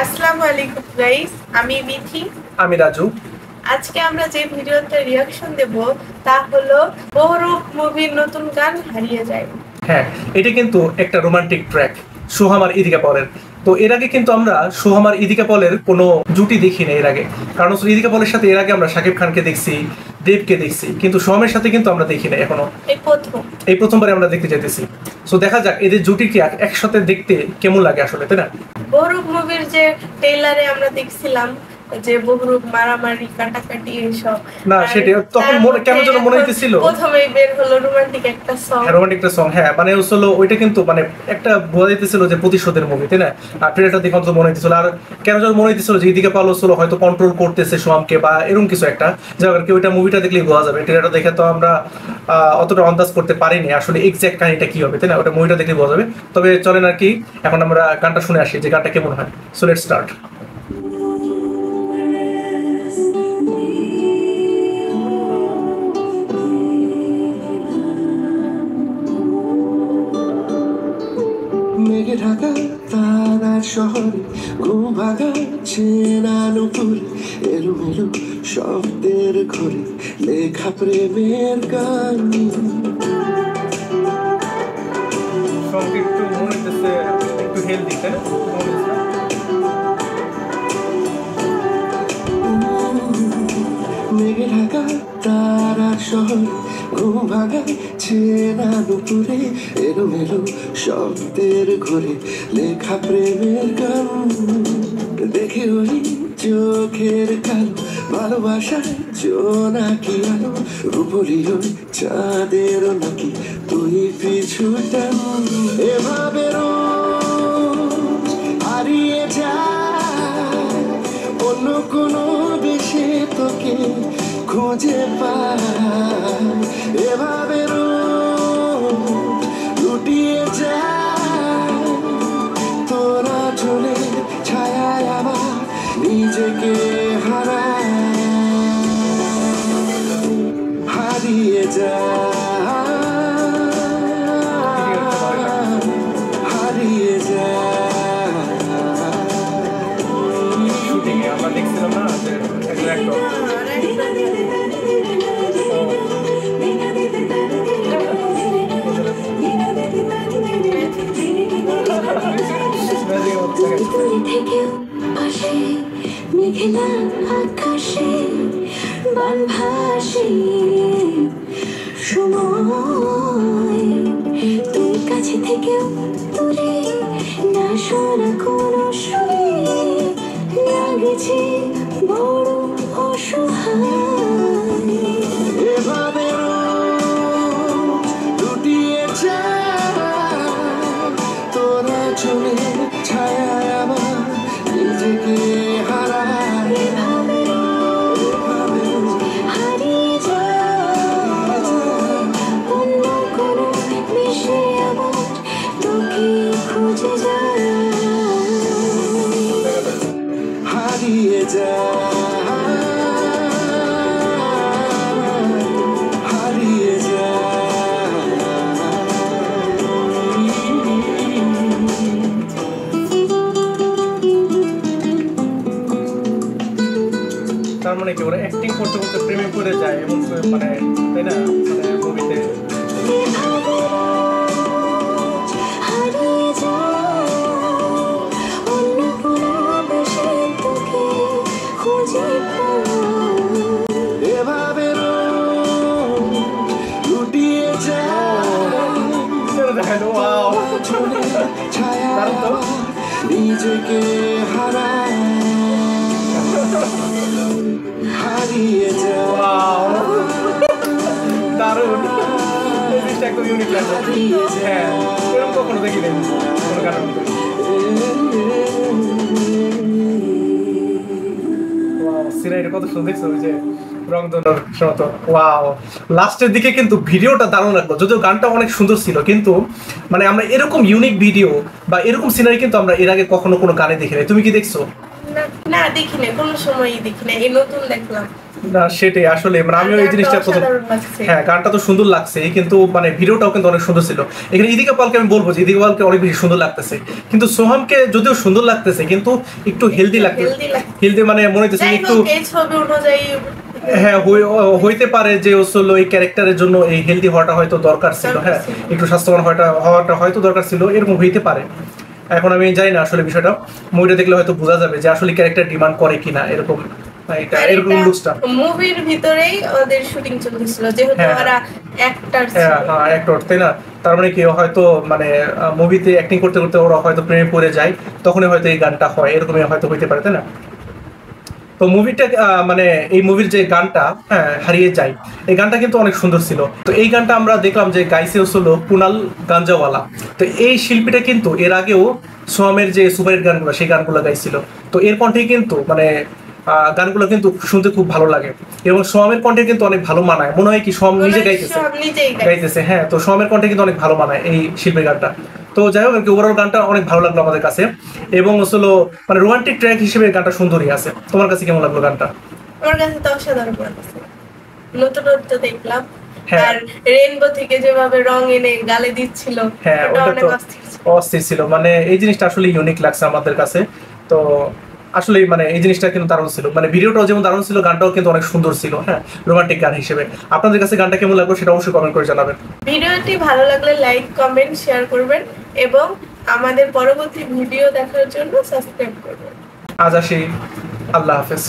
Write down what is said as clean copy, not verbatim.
আসসালামু আলাইকুম গাইস, আমি মিথি। আমি রাজু। আজকে আমরা যে ভিডিওতে রিয়াকশন দেব তা হলো বহুরূপ মুভির নতুন গান হারিয়ে যায়। হ্যাঁ, এটা কিন্তু একটা রোমান্টিক ট্র্যাক, সোহাম আর ইদিকা পলের। তো এর আগে কিন্তু আমরা সোহাম আর ইদিকা পলের কোনো জুটি দেখি না এর আগে, কারণ ইদিকা পলের সাথে এর আগে আমরা শাকিব খানকে দেখছি, দেবকে দেখছি, কিন্তু সোহামের সাথে কিন্তু আমরা দেখি না এখনো। এই প্রথমবারে আমরা দেখতে চাইতেছি। সো দেখা যাক এদের জুটি কি একসাথে দেখতে কেমন লাগে আসলে, তাই না? বহুরূপ মুভির যে ট্রেলারে আমরা দেখছিলাম যে বহুরূপ মারামারি কাটাকাটি এইসব, না সেটা তখন কেন যেন মনে হইতেছিল প্রথমেই বের হলো রোমান্টিক একটা সং। রোমান্টিক একটা সং, হ্যাঁ, মানে হলো ওইটা কিন্তু মানে একটা বোঝা দিতেছিল যে প্রতিশোধের মুভি, তাই না? আর ট্রেলারটা দেখে অন্তত মনে হইতেছিল, আর কেন যেন মনে হইতেছিল যে এদিকে পালো ছিল হয়তো কন্ট্রোল করতেছে সোহামকে বা এরকম কিছু একটা। যাই হোক, ওইটা মুভিটা দেখলেই বোঝা যাবে। ট্রেলারটা দেখে তো আমরা অতটা আন্দাজ করতে পারিনি আসলে এক্সাক্ট কাহিনীটা কি হবে, তাই না? ওটা মুভিটা দেখলেই বোঝা যাবে। তবে চলেন আর কি এখন আমরা গানটা শুনে আসি যে গানটা কেমন হয়। So let's start. মেঘে ঢাকা তারার শহরে ঘুম ভাঙা চেনা নুপুর এলোমেলো শব্দের ঘরে লেখা প্রেমের গান। একটু মনে হইতেছে একটু হেলদি, তাই না? মেঘে ঢাকা তারার শহরে ঘুম ভাঙা চেনা নুপুরে এলোমেলো শব্দের ঘরে লেখা প্রেমের গান। দেখে ওই চোখের কালো ভালোবাসায় জোনাকি আলো রূপলি ওই চাঁদের নাকি তুই পিছুটান। এভাবে রোজ হারিয়ে যায় অন্য কোনো দেশে তোকে খুঁজে পায়। এভাবে রোজ লুটিয়ে যায় তোরা চলে ছায়ায় আমার নিজেকে হারিয়ে যায়, হারিয়ে যায়। আমরা দেখছিলাম না যে একজন থেকেও আসে মেঘলা আকাশে বান ভাসে সময় তোর কাছে থেকেও দূরে না শোনা কোনো সুরে লাগছে বড় অসহায়। এভাবে লুটিয়ে যায় তোরা চলে ছায়ায় আমার নিজেকে হারায়। হারিয়ে যায় অন্য কোনো দেশে আবার তোকে খুঁজে যায়। হারিয়ে যায়, হারিয়ে তার মানে কি ওরা অ্যাক্টিং করতে করতে প্রেমে পড়ে যায় এমন মানে, তাই না? মানে মুভিতে হারিয়ে যায় অন্য কোনো দেশে তোকে খুঁজে পায়। এভাবে লুটিয়ে যায় দেখালো। ওয়াও, চলে ছায়ায় আমার নিজেকে হারায়। হারিয়ে যায়, ওয়াও, দারুণ। এই জিনিসটা একদম ইউনিক লাগলো। হ্যাঁ, এরকম কখনো দেখিনি কোনো গানের মধ্যে। সিনারিটা কত সুন্দর দেখছো, ওই যে রংধনুর মতো। ওয়াও, লাস্টের দিকে কিন্তু ভিডিওটা দারুণ লাগলো, যদিও গানটা অনেক সুন্দর ছিল, কিন্তু মানে আমরা এরকম ইউনিক ভিডিও বা এরকম সিনারি কিন্তু আমরা এর আগে কখনো কোনো গানে দেখি নাই। তুমি কি দেখছো? না দেখি না, কোনো সময়ই দেখি না, এই নতুন দেখলাম। না সেটাই আসলে মানে আমিও এই জিনিসটা প্রথম অসাধারণ লাগছে। হ্যাঁ গানটা তো সুন্দর লাগছে কিন্তু মানে ভিডিওটাও কিন্তু অনেক সুন্দর ছিল। এখানে ইদিকা পালকে আমি বলবো যে ইদিকা পালকে অনেক বেশি সুন্দর লাগতেছে, কিন্তু সোহামকে যদিও সুন্দর লাগতেছে কিন্তু একটু হেলদি লাগতেছে। Healthy লাগছে। হেলদি মানে মনে হচ্ছে যাই একটু হোক, এই ছবি অনুযায়ী হ্যাঁ হইতে পারে যে আসলে এই ক্যারেক্টারের জন্য এই হেলদি হওয়াটা হয়তো দরকার ছিল, হ্যাঁ একটু স্বাস্থ্যবান হওয়াটা হয়তো দরকার ছিল, এরকম হইতে পারে। এখন আমি জানি না আসলে বিষয়টা, মুভিটা দেখলে হয়তো বোঝা যাবে যে আসলে ক্যারেক্টার ডিমান্ড করে কিনা এরকম এটা এরকম লুকসটা। মুভির ভিতরেই ওদের শুটিং চলতেছিল, যেহেতু হ্যাঁ। ওরা অ্যাক্টর ছিল। হ্যাঁ অ্যাক্টর তাই না, তার মানে কি হয়তো মানে মুভিতে অ্যাক্টিং করতে করতে ওরা হয়তো প্রেমে পড়ে যায়, তখনই হয়তো এই গানটা হয়, এরকমই হয়তো হইতে পারে তাই না। তো মুভিটা মানে এই মুভির যে গানটা হ্যাঁ হারিয়ে যায়, এই গানটা কিন্তু অনেক সুন্দর ছিল। তো এই গানটা আমরা দেখলাম যে গাইছে হলো কুনাল গাঞ্জাওয়ালা। তো এই শিল্পীটা কিন্তু এর আগেও সোহামের যে সুপারহিট গানগুলো সেই গানগুলো গাইছিল। তো এর কণ্ঠে কিন্তু মানে গানগুলো কিন্তু শুনতে খুব ভালো লাগে, এবং সোহামের কণ্ঠে কিন্তু অনেক ভালো মানায়, মনে হয় কি সোহাম নিজে গাইতেছে সব নিজেই গাইতেছে হ্যাঁ। তো সোহামের কণ্ঠে কিন্তু অনেক ভালো মানায় এই শিল্পীর গানটা। তো যাই হোক ওভারঅল গানটা অনেক ভালো লাগলো আমাদের কাছে, এবং আসলে মানে রোমান্টিক ট্র্যাক হিসেবে গানটা সুন্দরই আছে। তোমার কাছে কেমন লাগলো গানটা? আমার কাছে তো অসাধারণ লাগছে, নতুনত্ব দেখলাম। হ্যাঁ। আর রেইনবো থেকে যেভাবে রং এনে গালে দিচ্ছিল, হ্যাঁ ওটা ওটা অনেক তো অস্থির ছিল। অস্থির ছিল, মানে এই জিনিসটা আসলে ইউনিক লাগছে আমাদের কাছে। তো আসলে মানে এই জিনিসটা কিন্তু দারুণ ছিল, মানে ভিডিওটাও যেমন দারুণ ছিল, গানটাও কিন্তু অনেক সুন্দর ছিল হ্যাঁ রোমান্টিক গান হিসেবে। আপনাদের কাছে গানটা কেমন লাগলো সেটা অবশ্যই কমেন্ট করে জানাবেন। ভিডিওটি ভালো লাগলে লাইক, কমেন্ট, শেয়ার করবেন এবং আমাদের পরবর্তী ভিডিও দেখার জন্য সাবস্ক্রাইব করবেন। আজ আসি, আল্লাহ হাফেজ।